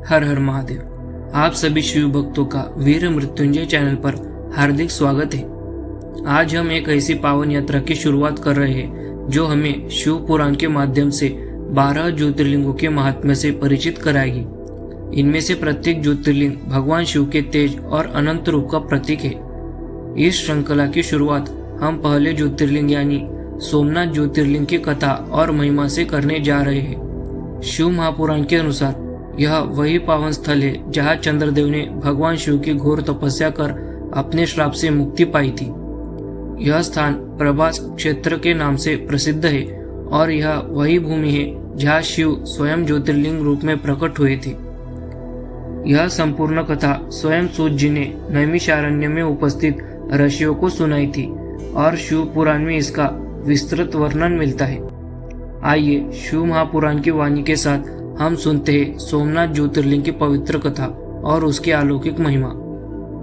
हर हर महादेव। आप सभी शिव भक्तों का वीर मृत्युंजय चैनल पर हार्दिक स्वागत है। आज हम एक ऐसी पावन यात्रा की शुरुआत कर रहे हैं जो हमें शिव पुराण के माध्यम से 12 ज्योतिर्लिंगों के महात्म्य से परिचित कराएगी। इनमें से प्रत्येक ज्योतिर्लिंग भगवान शिव के तेज और अनंत रूप का प्रतीक है। इस श्रृंखला की शुरुआत हम पहले ज्योतिर्लिंग यानी सोमनाथ ज्योतिर्लिंग की कथा और महिमा से करने जा रहे हैं। शिव महापुराण के अनुसार यह वही पावन स्थल है जहाँ चंद्रदेव ने भगवान शिव की घोर तपस्या कर अपने श्राप से मुक्ति पाई थी। यह स्थान प्रभास क्षेत्र के नाम से प्रसिद्ध है और यह वही भूमि है जहाँ शिव स्वयं ज्योतिर्लिंग रूप में प्रकट हुए थे। यह संपूर्ण कथा स्वयं सूत जी ने नैमिषारण्य में उपस्थित ऋषियों को सुनाई थी और शिव पुराण में इसका विस्तृत वर्णन मिलता है। आइए शिव महापुराण की वाणी के साथ हम सुनते हैं सोमनाथ ज्योतिर्लिंग की पवित्र कथा और उसकी अलौकिक महिमा।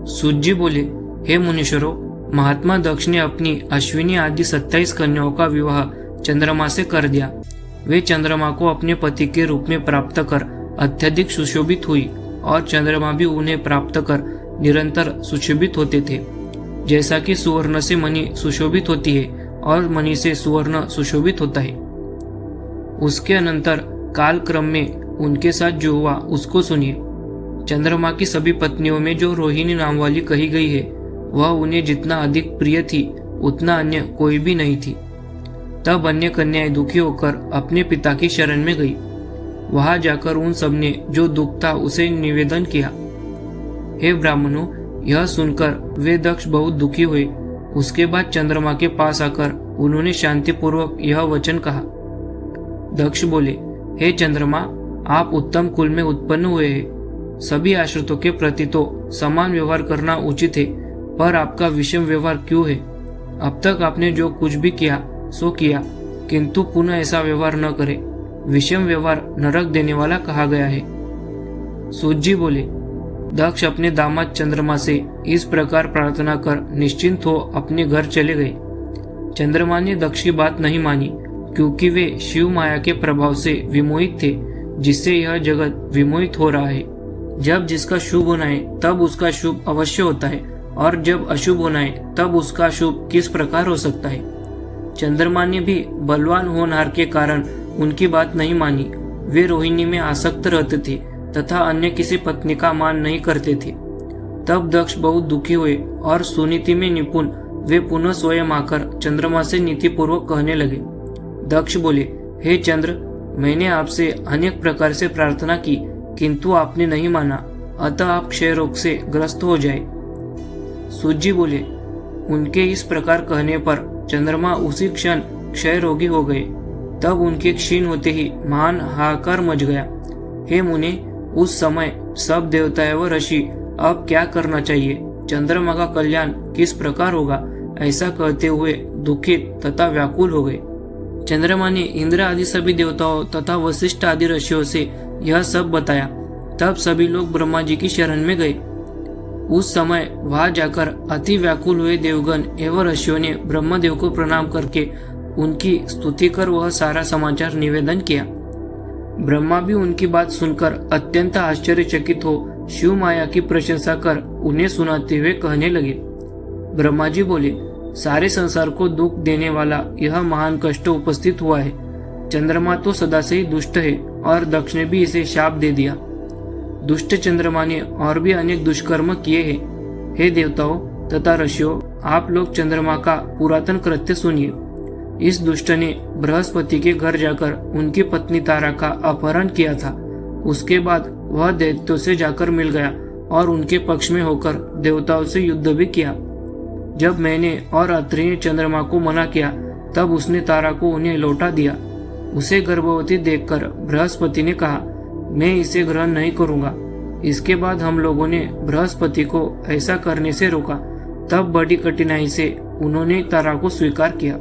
सूत जी बोले, हे मुनीश्वरों, महात्मा दक्ष ने अपनी अश्विनी आदि 27 कन्याओं का विवाह चंद्रमा से कर दिया। वे चंद्रमा को अपने पति के रूप में प्राप्त कर अत्यधिक सुशोभित हुई और चंद्रमा भी उन्हें प्राप्त कर निरंतर सुशोभित होते थे। जैसा कि सुवर्ण से मणि सुशोभित होती है और मणि से सुवर्ण सुशोभित होता है। उसके अनंतर काल क्रम में उनके साथ जो हुआ उसको सुनिए। चंद्रमा की सभी पत्नियों में जो रोहिणी नाम वाली कही गई है वह उन्हें जितना अधिक प्रिय थी उतना अन्य कोई भी नहीं थी। तब अन्य कन्याएं दुखी होकर अपने पिता की शरण में गई। वहां जाकर उन सब ने जो दुख था उसे निवेदन किया। हे ब्राह्मणों, यह सुनकर वे दक्ष बहुत दुखी हुए। उसके बाद चंद्रमा के पास आकर उन्होंने शांतिपूर्वक यह वचन कहा। दक्ष बोले, हे चंद्रमा, आप उत्तम कुल में उत्पन्न हुए हैं। सभी आश्रितों के प्रति तो समान व्यवहार करना उचित है, पर आपका विषम व्यवहार क्यों है? अब तक आपने जो कुछ भी किया सो किया, किंतु पुनः ऐसा व्यवहार न करे। विषम व्यवहार नरक देने वाला कहा गया है। सूत जी बोले, दक्ष अपने दामाद चंद्रमा से इस प्रकार प्रार्थना कर निश्चिंत हो अपने घर चले गए। चंद्रमा ने दक्ष की बात नहीं मानी, क्योंकि वे शिव माया के प्रभाव से विमोहित थे, जिससे यह जगत विमोहित हो रहा है। जब जिसका शुभ होना है तब उसका शुभ अवश्य होता है, और जब अशुभ होना है तब उसका शुभ किस प्रकार हो सकता है। चंद्रमा ने भी बलवान होनहार के कारण उनकी बात नहीं मानी। वे रोहिणी में आसक्त रहते थे तथा अन्य किसी पत्नी का मान नहीं करते थे। तब दक्ष बहुत दुखी हुए और सुनीति में निपुण वे पुनः स्वयं आकर चंद्रमा से नीतिपूर्वक कहने लगे। दक्ष बोले, हे चंद्र, मैंने आपसे अनेक प्रकार से प्रार्थना की, किंतु आपने नहीं माना, अतः आप क्षय रोग से ग्रस्त हो जाए। सूत जी बोले, उनके इस प्रकार कहने पर चंद्रमा उसी क्षण क्षय रोगी हो गए। तब उनके क्षीण होते ही महान हाहाकार मच गया। हे मुने, उस समय सब देवताएं व ऋषि अब क्या करना चाहिए, चंद्रमा का कल्याण किस प्रकार होगा, ऐसा कहते हुए दुखित तथा व्याकुल हो गए। चंद्रमा ने इंद्र आदि सभी देवताओं तथा वशिष्ठ आदि ऋषियों से यह सब बताया। तब सभी लोग ब्रह्मा जी की शरण में गए। उस समय वहां जाकर अति व्याकुल हुए देवगण एवं ऋषियों ने ब्रह्मदेव को प्रणाम करके उनकी स्तुति कर वह सारा समाचार निवेदन किया। ब्रह्मा भी उनकी बात सुनकर अत्यंत आश्चर्यचकित हो शिव माया की प्रशंसा कर उन्हें सुनाते हुए कहने लगे। ब्रह्मा जी बोले, सारे संसार को दुख देने वाला यह महान कष्ट उपस्थित हुआ है। चंद्रमा तो सदा से ही दुष्ट है और दक्ष ने भी इसे शाप दे दिया। दुष्ट चंद्रमा ने और भी अनेक दुष्कर्म किए हैं। हे देवताओं तथा ऋषियों, आप लोग चंद्रमा का पुरातन कृत्य सुनिए। इस दुष्ट ने बृहस्पति के घर जाकर उनकी पत्नी तारा का अपहरण किया था। उसके बाद वह दैत्यों से जाकर मिल गया और उनके पक्ष में होकर देवताओं से युद्ध भी किया। जब मैंने और अत्रि ने चंद्रमा को मना किया तब उसने तारा को उन्हें लौटा दिया। उसे गर्भवती देखकर बृहस्पति ने कहा, मैं इसे ग्रहण नहीं करूंगा। इसके बाद हम लोगों ने बृहस्पति को ऐसा करने से रोका। तब बड़ी कठिनाई से उन्होंने तारा को स्वीकार किया।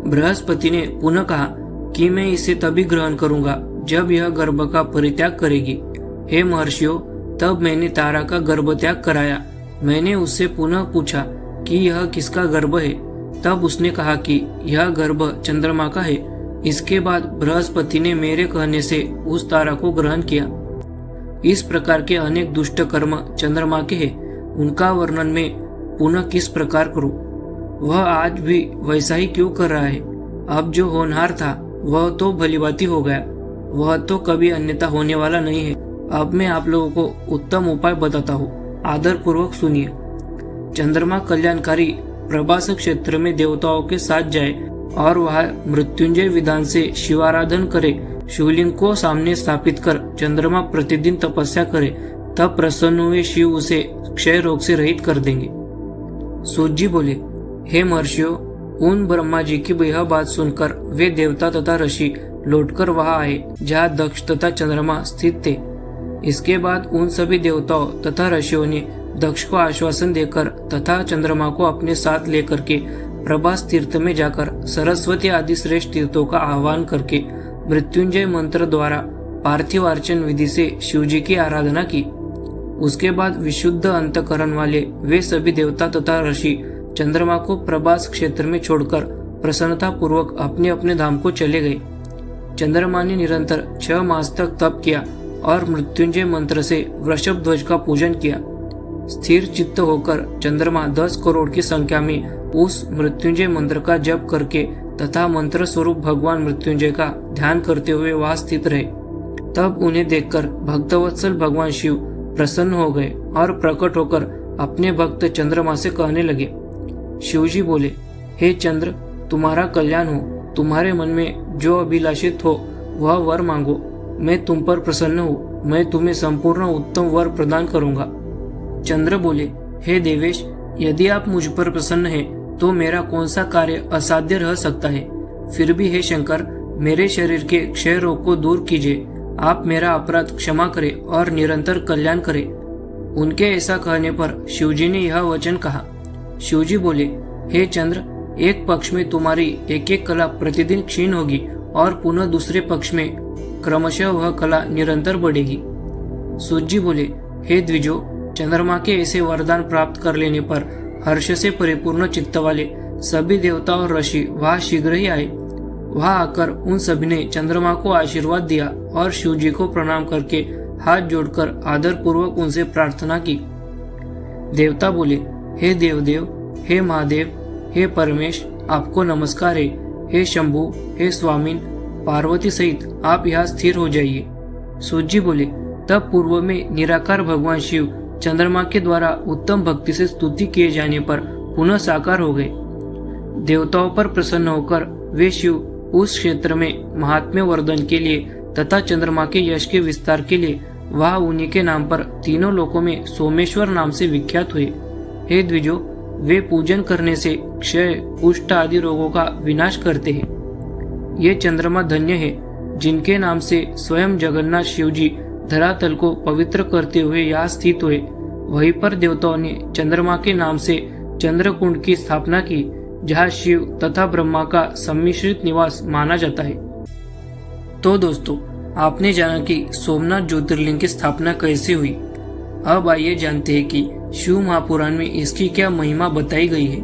बृहस्पति ने पुनः कहा कि मैं इसे तभी ग्रहण करूंगा जब यह गर्भ का परित्याग करेगी। हे महर्षियों, तब मैंने तारा का गर्भ त्याग कराया। मैंने उससे पुनः पूछा कि यह किसका गर्भ है। तब उसने कहा कि यह गर्भ चंद्रमा का है। इसके बाद बृहस्पति ने मेरे कहने से उस तारा को ग्रहण किया। इस प्रकार के अनेक दुष्ट कर्म चंद्रमा के हैं, उनका वर्णन मैं पुनः किस प्रकार करूं? वह आज भी वैसा ही क्यों कर रहा है? अब जो होनहार था वह तो भलीभांति हो गया, वह तो कभी अन्यथा होने वाला नहीं है। अब मैं आप लोगों को उत्तम उपाय बताता हूँ, आदर पूर्वक सुनिए। चंद्रमा कल्याणकारी प्रभास क्षेत्र में देवताओं के साथ जाए और वह मृत्युंजय विधान से शिवाराधन करे। शिवलिंग को सामने स्थापित कर चंद्रमा प्रतिदिन तपस्या करे, तब प्रसन्न हुए शिव उसे क्षय रोग से रहित कर देंगे। सूत जी बोले, हे महर्षियों, उन ब्रह्मा जी की यह बात सुनकर वे देवता तथा ऋषि लौटकर वहां आए जहाँ दक्ष तथा चंद्रमा स्थित थे। इसके बाद उन सभी देवताओं तथा ऋषियों ने दक्ष को आश्वासन देकर तथा चंद्रमा को अपने साथ लेकर के प्रभास तीर्थ में जाकर सरस्वती आदि श्रेष्ठ तीर्थों का आह्वान करके मृत्युंजय मंत्र द्वारा पार्थिव अर्चन विधि से शिवजी की आराधना की। उसके बाद विशुद्ध अंतकरण वाले वे सभी देवता तथा ऋषि चंद्रमा को प्रभास क्षेत्र में छोड़कर प्रसन्नता पूर्वक अपने अपने धाम को चले गए। चंद्रमा ने निरंतर 6 मास तक तप किया और मृत्युंजय मंत्र से वृषभ ध्वज का पूजन किया। स्थिर चित्त होकर चंद्रमा 10 करोड़ की संख्या में उस मृत्युंजय मंत्र का जप करके तथा मंत्र स्वरूप भगवान मृत्युंजय का ध्यान करते हुए वहां स्थित रहे। तब उन्हें देखकर भक्तवत्सल भगवान शिव प्रसन्न हो गए और प्रकट होकर अपने भक्त चंद्रमा से कहने लगे। शिवजी बोले, हे चंद्र, तुम्हारा कल्याण हो। तुम्हारे मन में जो अभिलाषित हो वह वर मांगो, मैं तुम पर प्रसन्न हूँ। मैं तुम्हें संपूर्ण उत्तम वर प्रदान करूंगा। चंद्र बोले, हे देवेश, यदि आप मुझ पर प्रसन्न हैं तो मेरा कौन सा कार्य असाध्य रह सकता है। फिर भी हे शंकर, मेरे शरीर के क्षय रोग को दूर कीजिए। आप मेरा अपराध क्षमा करें और निरंतर कल्याण करें। उनके ऐसा कहने पर शिवजी ने यह वचन कहा। शिवजी बोले, हे चंद्र, एक पक्ष में तुम्हारी एक एक कला प्रतिदिन क्षीण होगी और पुनः दूसरे पक्ष में क्रमशः वह कला निरंतर बढ़ेगी। सूत जी बोले, हे द्विजो, चंद्रमा के ऐसे वरदान प्राप्त कर लेने पर हर्ष से परिपूर्ण चित्त वाले सभी देवता और ऋषि वहां शीघ्र ही आए। वहां आकर उन सभी ने चंद्रमा को आशीर्वाद दिया और शिवजी को प्रणाम करके हाथ जोड़कर आदर पूर्वक उनसे प्रार्थना की। देवता बोले, हे देवदेव, हे महादेव, हे परमेश, आपको नमस्कार है। हे शंभु, हे स्वामीन, पार्वती सहित आप यहाँ स्थिर हो जाइए। सूत जी बोले, तब पूर्व में निराकार भगवान शिव चंद्रमा के द्वारा उत्तम भक्ति से स्तुति किए जाने पर पुनः साकार हो गए। देवताओं पर प्रसन्न होकर वे शिव उस क्षेत्र में महात्म्य वर्धन के लिए तथा चंद्रमा के यश के विस्तार के लिए वह उन्हीं के नाम पर तीनों लोकों में सोमेश्वर नाम से विख्यात हुए। हे द्विजो, वे पूजन करने से क्षय, कुष्ठ आदि रोगों का विनाश करते हैं। ये चंद्रमा धन्य है जिनके नाम से स्वयं जगन्नाथ शिवजी धरातल को पवित्र करते हुए यहाँ स्थित हुए। वहीं पर देवताओं ने चंद्रमा के नाम से चंद्रकुंड की स्थापना की, जहाँ शिव तथा ब्रह्मा का सम्मिश्रित निवास माना जाता है। तो दोस्तों, आपने जाना कि सोमनाथ ज्योतिर्लिंग की स्थापना कैसे हुई। अब आइए जानते हैं कि शिव महापुराण में इसकी क्या महिमा बताई गई है।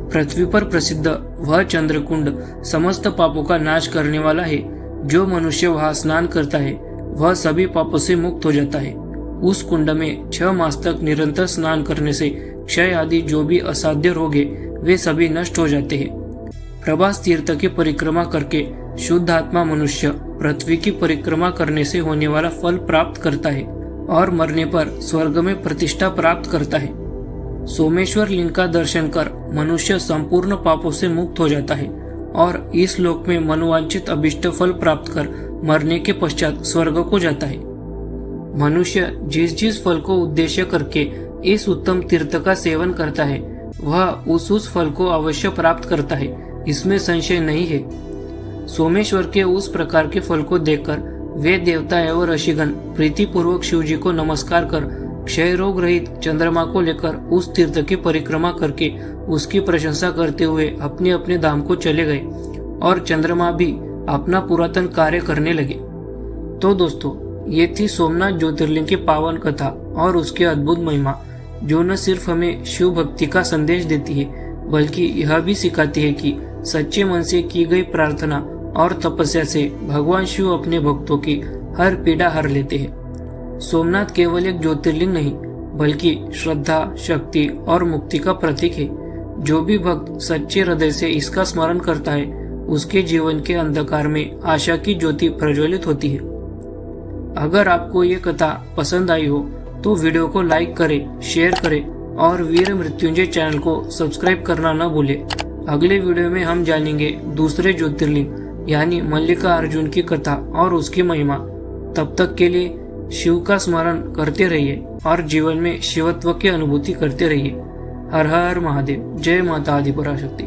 पृथ्वी पर प्रसिद्ध वह चंद्रकुंड समस्त पापों का नाश करने वाला है। जो मनुष्य वहां स्नान करता है वह सभी पापों से मुक्त हो जाता है। उस कुंड में 6 मास तक निरंतर स्नान करने से क्षय आदि जो भी असाध्य रोग है वे सभी नष्ट हो जाते हैं। प्रभास तीर्थ की परिक्रमा करके शुद्ध आत्मा मनुष्य पृथ्वी की परिक्रमा करने से होने वाला फल प्राप्त करता है और मरने पर स्वर्ग में प्रतिष्ठा प्राप्त करता है। सोमेश्वर लिंग का दर्शन कर मनुष्य संपूर्ण पापों से मुक्त हो जाता है और इस लोक में मनोवांछित अभिष्ट फल प्राप्त कर मरने के पश्चात स्वर्ग को जाता है। मनुष्य जिस जिस फल को उद्देश्य करके इस उत्तम तीर्थ का सेवन करता है वह उस फल को अवश्य प्राप्त करता है, इसमें संशय नहीं है। सोमेश्वर के उस प्रकार के फल को देखकर वे देवता एवं ऋषिगण प्रीति पूर्वक शिव जी को नमस्कार कर क्षय रोग रहित चंद्रमा को लेकर उस तीर्थ की परिक्रमा करके उसकी प्रशंसा करते हुए अपने अपने धाम को चले गए और चंद्रमा भी अपना पुरातन कार्य करने लगे। तो दोस्तों, ये थी सोमनाथ ज्योतिर्लिंग की पावन कथा और उसकी अद्भुत महिमा, जो न सिर्फ हमें शिव भक्ति का संदेश देती है बल्कि यह भी सिखाती है कि सच्चे मन से की गई प्रार्थना और तपस्या से भगवान शिव अपने भक्तों की हर पीड़ा हर लेते हैं। सोमनाथ केवल एक ज्योतिर्लिंग नहीं बल्कि श्रद्धा, शक्ति और मुक्ति का प्रतीक है। जो भी भक्त सच्चे हृदय से इसका स्मरण करता है उसके जीवन के अंधकार में आशा की ज्योति प्रज्वलित होती है। अगर आपको ये कथा पसंद आई हो तो वीडियो को लाइक करें, शेयर करें और वीर मृत्युंजय चैनल को सब्सक्राइब करना न भूलें। अगले वीडियो में हम जानेंगे दूसरे ज्योतिर्लिंग यानी मल्लिकार्जुन की कथा और उसकी महिमा। तब तक के लिए शिव का स्मरण करते रहिए और जीवन में शिवत्व की अनुभूति करते रहिए। हर हर महादेव। जय माता आदिपराशक्ति।